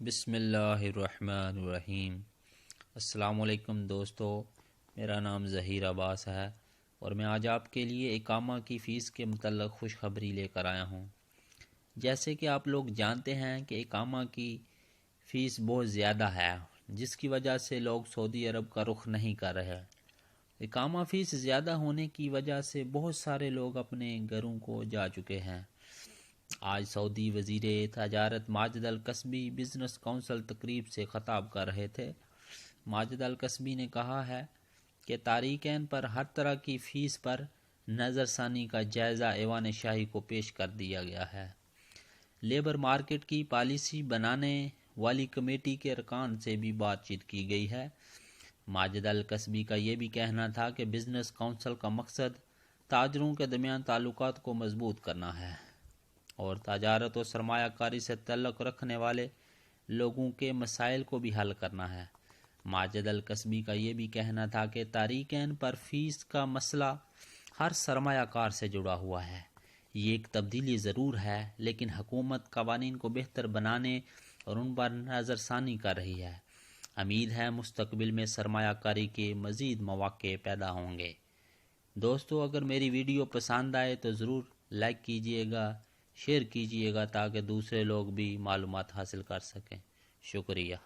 بسم اللہ الرحمن الرحیم۔ السلام علیکم دوستو، میرا نام ظہیر عباس ہے اور میں آج آپ کے لیے اقامہ کی فیس کے متعلق خوشخبری لے کر آیا ہوں۔ جیسے کہ آپ لوگ جانتے ہیں کہ اقامہ کی فیس بہت زیادہ ہے، جس کی وجہ سے لوگ سعودی عرب کا رخ نہیں کر رہے۔ اقامہ فیس زیادہ ہونے کی وجہ سے بہت سارے لوگ اپنے گھروں کو جا چکے ہیں۔ آج سعودی وزیر تجارت ماجد الکسبی بزنس کونسل تقریب سے خطاب کر رہے تھے۔ ماجد الکسبی نے کہا ہے کہ تارکین پر ہر طرح کی فیس پر نظر ثانی کا جائزہ ایوان شاہی کو پیش کر دیا گیا ہے۔ لیبر مارکیٹ کی پالیسی بنانے والی کمیٹی کے ارکان سے بھی بات چیت کی گئی ہے۔ ماجد الکسبی کا یہ بھی کہنا تھا کہ بزنس کونسل کا مقصد تاجروں کے درمیان تعلقات کو مضبوط کرنا ہے اور تجارت و سرمایہ کاری سے تعلق رکھنے والے لوگوں کے مسائل کو بھی حل کرنا ہے۔ ماجد الکسبی کا یہ بھی کہنا تھا کہ تارکین پر فیس کا مسئلہ ہر سرمایہ کار سے جڑا ہوا ہے۔ یہ ایک تبدیلی ضرور ہے، لیکن حکومت قوانین کو بہتر بنانے اور ان پر نظر ثانی کر رہی ہے۔ امید ہے مستقبل میں سرمایہ کاری کے مزید مواقع پیدا ہوں گے۔ دوستو، اگر میری ویڈیو پسند آئے تو ضرور لائک کیجئے گا، شیئر کیجئے گا تاکہ دوسرے لوگ بھی معلومات حاصل کر سکیں۔ شکریہ۔